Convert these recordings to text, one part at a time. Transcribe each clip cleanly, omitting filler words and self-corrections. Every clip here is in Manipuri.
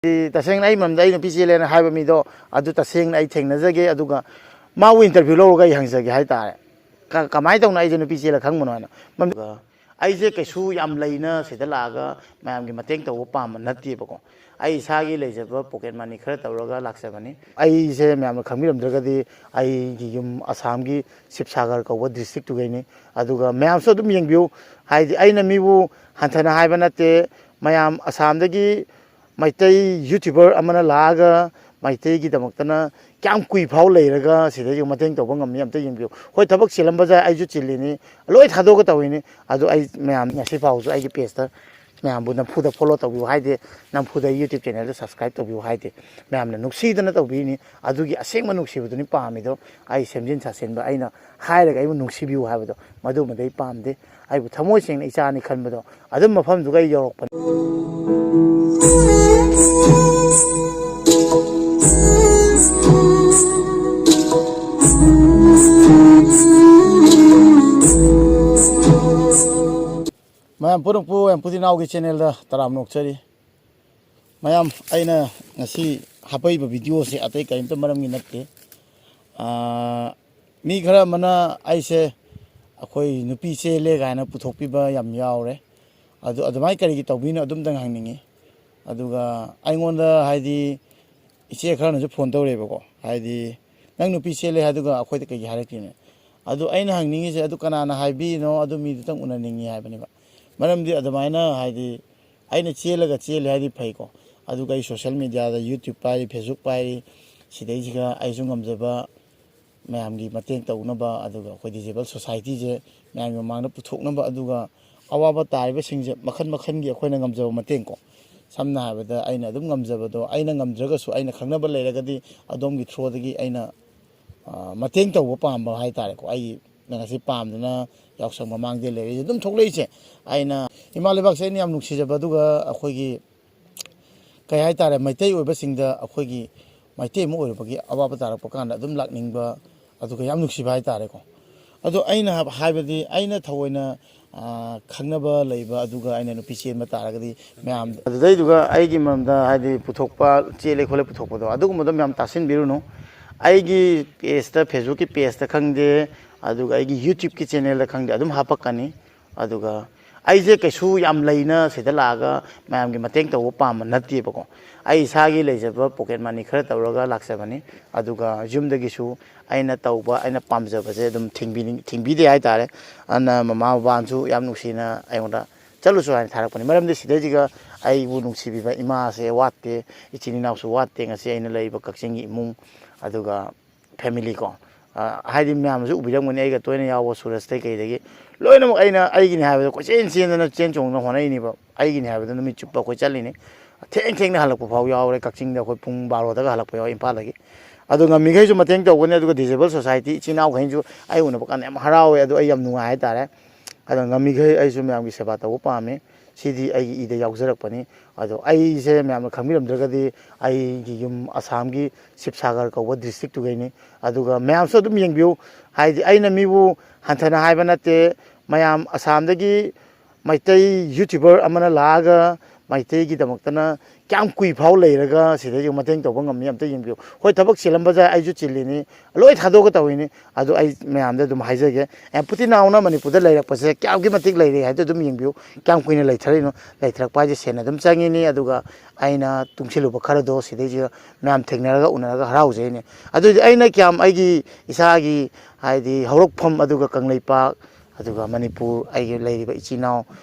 तसेंग आई ममदा आई नुपी चेलेना हाइबा मिदो अदु तसेंग आई थेंगनजगे अदुगा माउ इंटरव्यू लौरगा हंगजगे हाय तारे कमाय तौना आई नुपी चेला खंगमनो ना ममदा आइजे कैसु याम लैना सिदा लागा मयामगी मतेंग तौ पाम नत्तीबको आई इसागी लेजब पॉकेट मनी खर तौरगा लाक्सबनी आइजे मयाम खंगिरमद्रगदी आई गी युम असमगी शिवसागर कौवा डिस्ट्रिक्ट तुगैनी अदुगा मयामसो दुम यंगबिउ हाइदि आइना मिबु हंथना हाइबा नते मयाम असमदगी मैतै यूट्यूबर अमना लागा मैतै की दमकतना क्याम कुई फाउ लेरगा सिदे मतेंग तौबा ngam yam ta yingbiu hoi thabak silamba ja ai ju chilini loi thadoga tawini adu ai mayam ngasi fau ju ai gi page ta mayam bu na phuda follow tawbiu haide nam phuda youtube channel da subscribe tawbiu haide mayam na nuksi dana tawbini adu gi asengma nuksi buduni pami do ai semjin sasen ba aina hairaga ai nuksi biu habado madu madai pamde ai bu thamoi seng icha ni khanbado adum mafam du gai yorok pan Mayam purung pu yang putih nau ke channel dah taram nok cari. Mayam aina ngasi hapai ba video se atai kain tu maram nginat ke. Mi khara mana ai se akoi nupi se le ga na puthok pi ba yam yaw re. Adu adumai kari ki tawbi na adum dang hang ningi. Aduga ai ngon da haidi iche khara na ju phone taw re ba ko. Haidi nang nupi se le haduga akoi ta kai harak ti ne. Adu aina hang ningi se adu kana na haibi no adu mi tang una ningi hai bani ba. मरमदी अदमायना हाइदी आइना चेलगा चेले हाइदी फैको अदुगा आई सोशल मीडिया दा यूट्यूब पाई फेसबुक पाई सिदैजिगा आइजु ngमजबा मयामगी मतेंग तौनबा अदुगा अखोय डिजेबल सोसाइटी जे मयामगी मांगना पुथोकनबा अदुगा अवाबा ताइबा सिंजे मखन मखनगी अखोयना ngमजबा मतेंग को समना हाबदा आइना अदुम ngमजबदो आइना ngमद्रगसु आइना खंगनबा लेरगदी अदोमगी थ्रोदगी आइना मतेंग तौबा पामबा हाय तारे को आई नगसी पामदना यावसंग ममांग दे लेरे दुम थोकलेइसे आइना हिमालयबाग से नियम नुक्सिजबदुगा अखोयगी कय हाय तारे मैतै ओइबा सिंगदा अखोयगी मैतै मो ओइबगी अवाबा तारक पकान दुम लाकनिंगबा अदुगा याम नुक्सिबा हाय तारे को अदु आइना हायबदी आइना थवोइना खंगनबा लैबा अदुगा आइना नुपि चेनबा तारगदी मयाम अदुदैदुगा आइगी ममदा हायदि पुथोकपा चेले खोले पुथोकपदो अदुगुमदो मयाम तासिन बिरुनो आइगी पेज ता फेसबुक की पेज ता खंगदे अदुगा आइगी यूट्यूब की चैनल दा खंगदे अदुम हापकनी अदुगा आइजे कैसु याम लैना सिदा लागा मयामगी मतेंग तौ पाम नत्तीबको आई इसागी लेजब पॉकेट मनी खर तौरगा लाक्सबनी अदुगा जुमदगिसु आइना तौबा आइना पामजबसे दुम थिंगबिदे हाय तारे अना ममा बाबानसु याम नुसिना आइंदा चलुसु हाय थारकपनी मरमदे सिदैजिगा आइबु नुसिबिबा इमा से वाते इचिनिनावसु वाते ngasi आइना लैबा कक्सिंगी इमुंग अदुगा फैमिली को हाइदि म्यामसु उबिरमगनि आइगा तोयना यावो सुरजतै कइदगी लोइनमक आइना आइगिनि हाबदो कोचेन चेनना चेन चोंगना होनाइनिबा आइगिनि हाबदो नुमि चुप्पा कोइ चलिनि थेंग थेंगना हलकपा फाव यावरे कक्सिंगदा कोइ पुंग 12 दागा हलकपा याव इम्फालगी अदु ngamikhaisu mateng tawgani aduga disabled society chinau khainju ai una bakan yam harawe adu ai yam nunga hai tare adu ngamikhai aisu myamgi seba taw pame sidi ai ida yawjarakpani adu ai se myam khamiramdragadi ai gi yum assamgi shivsagar kawwa district tugaini aduga myamso dum yengbiu haidi aina mibu hanthana haiba nate mayam assamdagi Meitei YouTuber अमना लागा मैतै की दमकतना क्याम कुई फाउ लेरगा सिदे जो मतेंग तौबा ngam yam ta yingbiu hoi thabak silamba ja ai ju chilini loi thadoga tawini adu ai mayam da dum haijage em puti nauna manipur da leirak pase kyam gi matik leire hai dum yingbiu kyam kuina leitharino leithrak pa je sena dum changini aduga aina tungsiluba khara do sidai je mayam thegnaraga unaraga harau jeini adu aina kyam aigi isagi haidi horok pham aduga kanglaipa अदुगा Manipur आइगे लेरिबा इचिनाव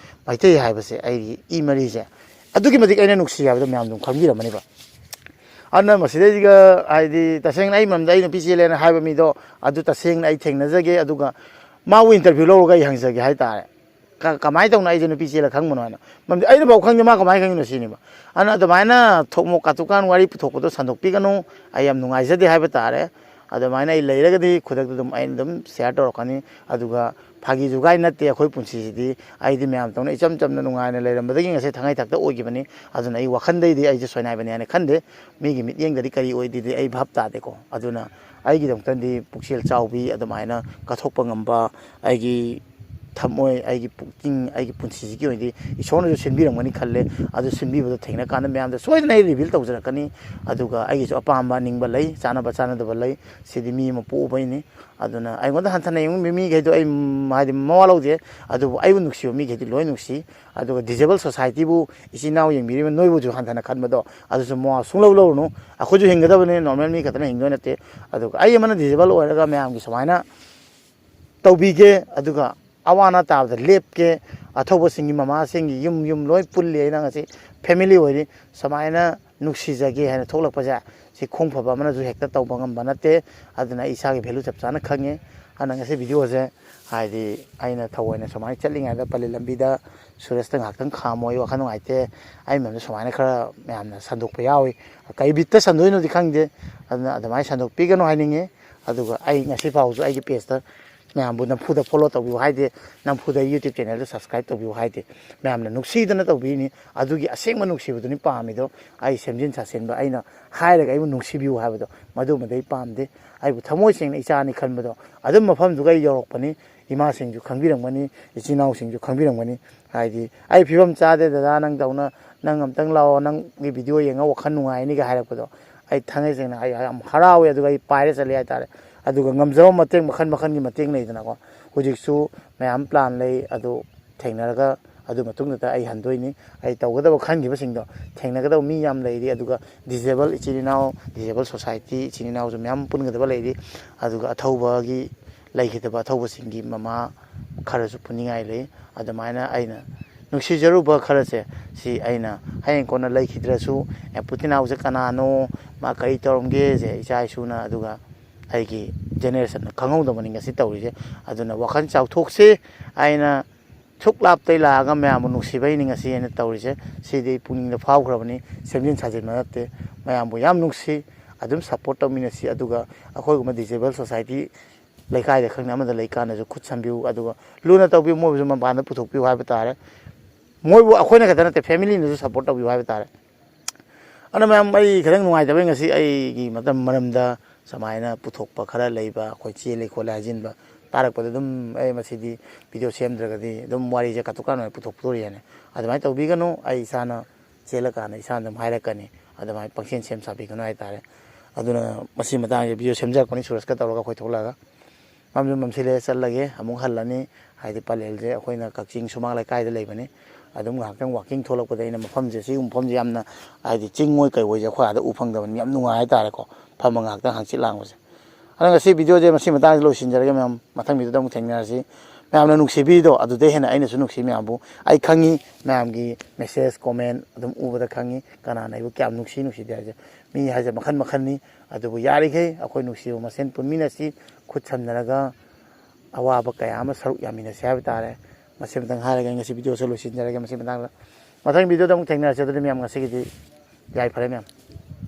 माइतै हाइबसे आइगी इ मरिजे अदुगी मदिक आइना नुक्सी हाबदो म्याम दुम खंगिरमनिबा अन्न मसिदैजिगा आइदि तसेंग आइ ममदा आइना पिचेलेना हाइबा मिदो अदु तसेंग आइ थेंगनजगे अदुगा माउ इंटरव्यू लौरगा हंगजगे हाय तारे कमाय तौना आइजन पिचेला खंगमनो ना ममदि आइना बाव खंगने मा कमाय खंगिनो सिनिबा अन्न अदमायना थोकमो कातुकान वारी पुथोकदो संदोकपिगनो आइ याम नुंगाइजदे हाइबा तारे अदमायना आइ लेरगदि खुदक दुम आइन दुम शेयर तोरकनी अदुगा फागी जुगाई नते अखोय पुंसीसिदि आइदि ma'am तौना इचम चमना नुंगायना लेरमबदगी ngase thangai thakta oigibani aduna ai wakhandai ai je soinaibani ane khande migi mityengdari kari oididi ai bhab ta de ko aduna ai gi dongtandi puksel chawbi adumaina kathokpa ngamba ai gi ꯊꯝꯃꯣꯏ ꯑꯩꯒꯤ ꯄꯨꯛꯅꯤꯡ ꯑꯩꯒꯤ ꯄꯨꯟꯁꯤꯁꯤꯒꯤ ꯑꯣꯏꯅꯗꯤ ꯏꯁꯣꯔꯅꯁꯨ ꯁꯤꯟꯕꯤꯔꯝꯒꯅꯤ ꯈꯜꯂꯦ ꯑꯗꯨ ꯁꯤꯟꯕꯤꯕꯗꯣ ꯊꯦꯡꯅ ꯀꯥꯟꯗ ꯃꯌꯥꯝꯗ ꯁꯣꯏꯗꯅ ꯑꯩ ꯔꯤꯚꯤꯜ ꯇꯧꯖꯔꯛꯀꯅꯤ ꯑꯗꯨꯒ ꯑꯩꯒꯤꯁꯨ ꯑꯄꯥꯝꯕ ꯅꯤꯡꯕ ꯂꯩ ꯆꯥꯅꯕ ꯆꯥꯅꯗꯕ ꯂꯩ ꯁꯤꯗꯤ ꯃꯤ ꯑꯃ ꯄꯣꯛꯎꯕꯩꯅꯤ ꯑꯗꯨꯅ ꯑꯩꯉꯣꯟꯗ ꯍꯟꯊꯅ ꯌꯦꯡꯕ ꯃꯤꯈꯩꯗꯣ ꯑꯩ ꯍꯥꯏꯗꯤ ꯃꯋꯥ ꯂꯧꯗꯦ ꯑꯗꯨꯕꯨ ꯑꯩꯕꯨ ꯅꯨꯡꯁꯤꯕ ꯃꯤꯈꯩꯗꯤ ꯂꯣꯏ ꯅꯨꯡꯁꯤ ꯑꯗꯨꯒ ꯗꯤꯖꯦꯕꯜ ꯁꯣꯁꯥꯏꯇꯤꯕꯨ ꯏꯆꯤꯟ ꯏꯅꯥꯎ ꯌꯦꯡꯕꯤꯔꯤꯕ ꯅꯣꯏꯕꯨꯁꯨ ꯍꯟꯊꯅ ꯈꯟꯕꯗꯣ ꯑꯗꯨꯁꯨ ꯃꯋꯥ ꯁꯨꯡꯂꯧ ꯂꯧꯔꯨꯅꯨ ꯑꯩꯈꯣꯏꯁꯨ ꯍꯤꯡꯒꯗꯕꯅꯤ ꯅꯣꯔꯃꯦꯜ ꯃꯤ ꯈꯛꯇꯅ ꯍꯤꯡꯗꯣꯏ ꯅꯠꯇꯦ ꯑꯗꯨꯒ ꯑꯩ ꯑꯃꯅ ꯗꯤꯖꯦꯕꯜ ꯑꯣꯏꯔꯒ ꯃꯌꯥꯝꯒꯤ ꯁꯨꯃꯥꯏꯅ ꯇꯧꯕꯤꯒꯦ ꯑꯗꯨꯒ ꯑꯋꯥ ꯑꯅꯥ ꯇꯥꯕꯗ ꯂꯦꯞꯀꯦ ꯑꯊꯧꯕꯁꯤꯡꯒꯤ ꯃꯃꯥꯁꯤꯡꯒꯤ ꯌꯨꯝ ꯂꯣꯏ ꯄꯨꯜꯂꯤ ꯑꯩꯅ ꯉꯁꯤ ꯐꯦꯃꯤꯂꯤ ꯑꯣꯏꯔꯤ ꯁꯨꯃꯥꯏꯅ ꯅꯨꯡꯁꯤꯖꯒꯦ ꯍꯥꯏꯅ ꯊꯣꯛꯂꯛꯄꯁꯦ ꯁꯤ ꯈꯣꯡꯐꯕ ꯑꯃꯅꯁꯨ ꯍꯦꯛꯇ ꯇꯧꯕ ꯉꯝꯕ ꯅꯠꯇꯦ ꯑꯗꯨꯅ ꯑꯩ ꯏꯁꯥꯒꯤ ꯚꯦꯂꯨ ꯆꯞ ꯆꯥꯅ ꯈꯪꯉꯦ ꯑꯗꯨꯅ ꯉꯁꯤ ꯚꯤꯗꯤꯑꯣꯁꯦ ꯍꯥꯏꯗꯤ ꯑꯩꯅ ꯊꯑꯣꯏꯅ ꯁꯨꯃꯥꯏꯅ ꯆꯠꯂꯤꯉꯩꯗ ꯄꯜꯂꯤ ꯂꯝꯕꯤꯗ ꯁꯨꯔꯦꯁꯇ ꯉꯥꯏꯍꯥꯛꯇꯪ ꯈꯥꯝꯃꯣ ꯑꯩ ꯋꯥꯈꯜ ꯅꯨꯡꯉꯥꯏꯇꯦ ꯑꯩ ꯃꯌꯥꯝꯗ ꯁꯨꯃꯥꯏꯅ ꯈꯔ ꯃꯌꯥꯝꯅ ꯁꯟꯗꯣꯛꯄ ꯌꯥꯎꯏ ꯀꯩ ꯕꯤꯠꯇ ꯁꯟꯗꯣꯏꯅꯣꯗꯤ ꯈꯪꯗꯦ ꯑꯗꯨꯅ ꯑꯗꯨꯃꯥꯏꯅ ꯁꯟꯗꯣꯛꯄꯤꯒꯅꯨ ꯍꯥꯏꯅꯤꯡꯉꯤ ꯑꯗꯨꯒ ꯑꯩ ꯉꯁꯤ ꯐꯥꯎꯁꯨ ꯑꯩꯒꯤ ꯄꯦꯖꯇ ꯃꯌꯥꯝꯕꯨ ꯅꯝꯐꯨꯗ ꯐꯣꯂꯣ ꯇꯧꯕꯤꯌꯨ ꯍꯥꯏꯗꯦ ꯅꯝꯐꯨꯗ ꯌꯨꯇ꯭ꯌꯨꯕ ꯆꯦꯅꯦꯜꯗ ꯁꯕꯁꯀ꯭ꯔꯥꯏब ꯇꯧꯕꯤꯌꯨ ꯍꯥꯏꯗꯦ ꯃꯌꯥꯝꯅ ꯅꯨꯡꯁꯤꯗꯅ ꯇꯧꯕꯤꯔꯤꯅꯤ ꯑꯗꯨꯒꯤ ꯑꯁꯦꯡꯕ ꯅꯨꯡꯁꯤꯕꯗꯨꯅꯤ ꯄꯥꯝꯃꯤꯗꯣ ꯑꯩ ꯁꯦꯝꯖꯤꯟ ꯁꯥꯁꯤꯟꯕ ꯑꯩꯅ ꯍꯥꯏꯔꯒ ꯑꯩꯕꯨ ꯅꯨꯡꯁꯤꯕꯤꯌꯨ ꯍꯥꯏꯕꯗꯣ ꯃꯗꯨꯃꯗꯤ ꯑꯩ ꯄꯥꯝꯗꯦ ꯑꯩꯕꯨ ꯊꯃꯣꯏ ꯁꯦꯡꯅ ꯏꯆꯥꯅꯤ ꯈꯟꯕꯗꯣ ꯑꯗꯨꯝ ꯃꯐꯝꯗꯨꯒ ꯑꯩ ꯌꯧꯔꯛꯄꯅꯤ ꯏꯃꯥꯁꯤꯡꯁꯨ ꯈꯪꯕꯤꯔꯝꯒꯅꯤ ꯏꯆꯤꯜ ꯏꯅꯥꯎꯁꯤꯡꯁꯨ ꯈꯪꯕꯤꯔꯝꯒꯅꯤ ꯍꯥꯏꯗꯤ ꯑꯩ ꯐꯤꯕꯝ ꯆꯥꯗꯦ ꯗꯗꯥ ꯅꯪꯗꯧꯅ ꯅꯪ ꯑꯝꯇꯪ ꯂꯥꯛꯑꯣ ꯅꯪꯒꯤ ꯚꯤꯗꯤꯑꯣ ꯌꯦꯡꯉ ꯋꯥꯈꯜ ꯅꯨꯡꯉꯥꯏꯅꯤꯒ ꯍꯥꯏꯔꯛꯄꯗꯣ ꯑꯩ ꯊꯥꯡꯉꯩ ꯁꯦꯡꯅ ꯑꯩ ꯌꯥꯝ ꯍꯔꯥꯎꯋꯦ ꯑꯗꯨꯒ ꯑꯩ ꯄꯥꯏꯔ ꯆꯠꯂꯦ ꯍꯥꯏꯇꯥꯔꯦ ꯑꯗꯨꯒ ꯉꯝꯖꯕ ꯃꯇꯦꯡ ꯃꯈꯜ ꯃꯈꯜꯒꯤ ꯃꯇꯦꯡ ꯂꯩꯗꯅꯀꯣ ꯍꯧꯖꯤꯛꯁꯨ ꯃꯌꯥꯝ ꯄ꯭ꯂꯥꯟ ꯂꯩ ꯑꯗꯨ ꯊꯦꯡꯅꯔꯒ ꯑꯗꯨ ꯃꯇꯨꯡꯗ ꯑꯩ ꯍꯟꯗꯣꯏꯅꯤ ꯑꯩ ꯇꯧꯒꯗꯕ ꯈꯟꯈꯤꯕꯁꯤꯡꯗꯣ ꯊꯦꯡꯅꯒꯗꯕ ꯃꯤ ꯌꯥꯝ ꯂꯩꯔꯤ ꯑꯗꯨꯒ ꯗꯤꯖꯦꯕꯜ ꯏꯆꯤꯜ ꯏꯅꯥꯎ ꯗꯤꯖꯦꯕꯜ ꯁꯣꯁꯥꯏꯇꯤ ꯏꯆꯤꯜ ꯏꯅꯥꯎꯁꯨ ꯃꯌꯥꯝ ꯄꯨꯟꯒꯗꯕ ꯂꯩꯔꯤ ꯑꯗꯨꯒ ꯑꯊꯧꯕꯒꯤ ꯂꯩꯈꯤꯗꯕ ꯑꯊꯧꯕꯁꯤꯡꯒꯤ ꯃꯃꯥ ꯈꯔꯁꯨ ꯄꯨꯅꯤꯡꯉꯥꯏ ꯂꯩ ꯑꯗꯨꯃꯥꯏꯅ ꯑꯩꯅ ꯅꯨꯡꯁꯤꯖꯔꯨꯕ ꯈꯔꯁꯦ ꯁꯤ ꯑꯩꯅ ꯍꯌꯦꯡ ꯀꯣꯟꯅ ꯂꯩꯈꯤꯗ꯭ꯔꯁꯨ ꯄꯨꯇꯤꯅꯥꯎꯁꯦ ꯀꯅꯥꯅꯣ ꯃꯥ ꯀꯔꯤ ꯇꯧꯔꯝꯒꯦꯁꯦ ꯏꯆꯥ ꯏꯁꯨꯅ ꯑꯗꯨꯒ ꯑꯩꯒꯤ ꯖꯦꯅꯦꯔꯦꯁꯟꯅ ꯈꯪꯍꯧꯗꯕꯅꯤ ꯉꯁꯤ ꯇꯧꯔꯤꯁꯦ ꯑꯗꯨꯅ ꯋꯥꯈꯜ ꯆꯥꯎꯊꯣꯛꯁꯤ ꯑꯩꯅ ꯁꯨꯛ ꯂꯥꯞꯇꯩ ꯂꯥꯛꯑꯒ ꯃꯌꯥꯝꯕꯨ ꯅꯨꯡꯁꯤꯕꯩꯅꯤ ꯉꯁꯤ ꯑꯩꯅ ꯇꯧꯔꯤꯁꯦ ꯁꯤꯗꯤ ꯑꯩ ꯄꯨꯛꯅꯤꯡꯗ ꯐꯥꯎꯈ꯭ꯔꯕꯅꯤ ꯁꯦꯝꯖꯤꯟ ꯁꯥꯖꯤꯟꯕ ꯅꯠꯇꯦ ꯃꯌꯥꯝꯕꯨ ꯌꯥꯝ ꯅꯨꯡꯁꯤ ꯑꯗꯨꯝ ꯁꯞꯄꯣꯔꯠ ꯇꯧꯃꯤꯟꯅꯁꯤ ꯑꯗꯨꯒ ꯑꯩꯈꯣꯏꯒꯨꯝꯕ ꯗꯤꯖꯦꯕꯜ ꯁꯣꯁꯥꯏꯇꯤ ꯂꯩꯀꯥꯏꯗ ꯈꯪꯅ ꯑꯃꯗ ꯂꯩꯀꯥꯟꯗꯁꯨ ꯈꯨꯠ ꯁꯝꯕꯤꯌꯨ ꯑꯗꯨꯒ ꯂꯨꯅ ꯇꯧꯕꯤꯌꯨ ꯃꯣꯏꯕꯨꯁꯨ ꯃꯄꯥꯟꯗ ꯄꯨꯊꯣꯛꯄꯤꯌꯨ ꯍꯥꯏꯕ ꯇꯥꯔꯦ ꯃꯣꯏꯕꯨ ꯑꯩꯈꯣꯏꯅ ꯈꯛꯇ ꯅꯠꯇꯦ ꯐꯦꯃꯤꯂꯤꯅꯁꯨ ꯁꯞꯄꯣꯔꯠ ꯇꯧꯕꯤꯌꯨ ꯍꯥꯏꯕ ꯇꯥꯔꯦ ꯑꯗꯨꯅ ꯃꯌꯥꯝ ꯑꯩ ꯈꯤꯇꯪ ꯅꯨꯡꯉꯥꯏꯇꯕꯩ ꯉꯁꯤ ꯑꯩꯒꯤ ꯃꯔꯝꯗ ꯁꯨꯃꯥꯏꯅ ꯄꯨꯊꯣꯛꯄ ꯈꯔ ꯂꯩꯕ ꯑꯩꯈꯣꯏ ꯆꯦꯜꯂꯦ ꯈꯣꯠꯂꯦ ꯍꯥꯏꯖꯤꯟꯕ ꯇꯥꯔꯛꯄꯗ ꯑꯗꯨꯝ ꯑꯩ ꯃꯁꯤꯗꯤ ꯚꯤꯗꯤꯑꯣ ꯁꯦꯝꯗ꯭ꯔꯒꯗꯤ ꯑꯗꯨꯝ ꯋꯥꯔꯤꯁꯦ ꯀꯥꯇꯨ ꯀꯥꯔꯟ ꯑꯣꯏꯅ ꯄꯨꯊꯣꯛꯇꯣꯔꯤꯅꯦ ꯑꯗꯨꯃꯥꯏꯅ ꯇꯧꯕꯤꯒꯅꯨ ꯑꯩ ꯏꯁꯥꯅ ꯆꯦꯜꯂꯀꯥꯟꯗ ꯏꯁꯥꯅ ꯑꯗꯨꯝ ꯍꯥꯏꯔꯛꯀꯅꯤ ꯑꯗꯨꯃꯥꯏꯅ ꯄꯪꯁꯦꯟ ꯁꯦꯝ ꯁꯥꯕꯤꯒꯅꯨ ꯍꯥꯏꯇꯥꯔꯦ ꯑꯗꯨꯅ ꯃꯁꯤ ꯃꯇꯥꯡꯁꯦ ꯚꯤꯗꯤꯑꯣ ꯁꯦꯝꯖꯔꯛꯄꯅꯤ ꯁꯨꯔꯖꯀ ꯇꯧꯔꯒ ꯑꯩꯈꯣꯏ ꯊꯣꯛꯂꯛꯑꯒ ꯃꯝꯁꯨ ꯃꯝꯁꯤꯜꯂꯦ ꯆꯠꯂꯒꯦ ꯑꯃꯨꯛ ꯍꯜꯂꯅꯤ ꯍꯥꯏꯗꯤ ꯄꯂꯦꯜꯁꯦ ꯑꯩꯈꯣꯏꯅ ꯀꯛꯆꯤꯡ ꯁꯨꯃꯥꯡ ꯂꯩꯀꯥꯏꯗ ꯂꯩꯕꯅꯤ ꯑꯗꯨꯝ ꯉꯥꯏꯍꯥꯛꯇꯪ ꯋꯥꯛꯀꯤꯡ ꯊꯣꯛꯂꯛꯄꯗ ꯑꯩꯅ ꯃꯐꯝꯁꯦ ꯁꯤꯒꯨꯝꯕ ꯃꯐꯝꯁꯦ ꯌꯥꯝꯅ ꯍꯥꯏꯗꯤ ꯆꯤꯡ ꯀꯩ ꯑꯣꯏꯁꯦ ꯑꯩꯈꯣꯏ ꯑꯥꯗ ꯎ ꯐꯪꯗꯕꯅꯤ ꯌꯥꯝ ꯅꯨꯡꯉꯥꯏ ꯍꯥꯏꯇꯥꯔꯦꯀꯣ ꯐꯝꯃ ꯉꯥꯏꯍꯥꯛꯇꯪ ꯍꯪꯆꯤꯠ ꯂꯥꯡꯕꯁꯦ ꯑꯗꯣ ꯉꯁꯤ ꯚꯤꯗꯤꯑꯣꯁꯦ ꯃꯁꯤ ꯃꯇꯥꯡꯁꯤ ꯂꯣꯏꯁꯤꯟꯖꯔꯒꯦ ꯃꯌꯥꯝ ꯃꯊꯪ ꯚꯤꯗꯤꯑꯣꯗ ꯑꯃꯨꯛ ꯊꯦꯡꯅꯔꯁꯤ ꯃꯌꯥꯝꯅ ꯅꯨꯡꯁꯤꯕꯤꯔꯤꯗꯣ ꯑꯗꯨꯗꯩ ꯍꯦꯟꯅ ꯑꯩꯅꯁꯨ ꯅꯨꯡꯁꯤ ꯃꯌꯥꯝꯕꯨ ꯑꯩ ꯈꯪꯉꯤ ꯃꯌꯥꯝꯒꯤ ꯃꯦꯁꯦꯖ ꯀꯣꯃꯦꯟ ꯑꯗꯨꯝ ꯎꯕꯗ ꯈꯪꯉꯤ ꯀꯅꯥꯅ ꯑꯩꯕꯨ ꯀꯌꯥꯝ ꯅꯨꯡꯁꯤꯗꯦ ꯍꯥꯏꯁꯦ ꯃꯤ ꯍꯥꯏꯁꯦ ꯃꯈꯟ ꯃꯈꯟꯅꯤ ꯑꯗꯨꯕꯨ ꯌꯥꯔꯤꯈꯩ ꯑꯩꯈꯣꯏ ꯅꯨꯡꯁꯤꯕ ꯃꯁꯦꯟ ꯄꯨꯟꯃꯤꯟꯅꯁꯤ ꯈꯨꯠ ꯁꯝꯅꯔꯒ ꯑꯋꯥꯕ ꯀꯌꯥ ꯑꯃ ꯁꯔꯨꯛ ꯌꯥꯃꯤꯟꯅꯁꯤ ꯍꯥꯏꯕ ꯇꯥꯔꯦ ꯃꯁꯤ ꯃꯇꯪ ꯍꯥꯏꯔꯒ ꯉꯁꯤ ꯚꯤꯗꯤꯑꯣꯁꯦ ꯂꯣꯏꯁꯤꯟꯖꯔꯒꯦ ꯃꯁꯤ ꯃꯇꯥꯡꯗ ꯃꯊꯪ ꯚꯤꯗꯤꯑꯣꯗ ꯑꯃꯨꯛ ꯊꯦꯡꯅꯔꯁꯤ ꯑꯗꯨꯗꯤ ꯃꯌꯥꯝ ꯉꯁꯤꯒꯤꯗꯤ ꯌꯥꯏꯐꯔꯦ ꯃꯌꯥꯝ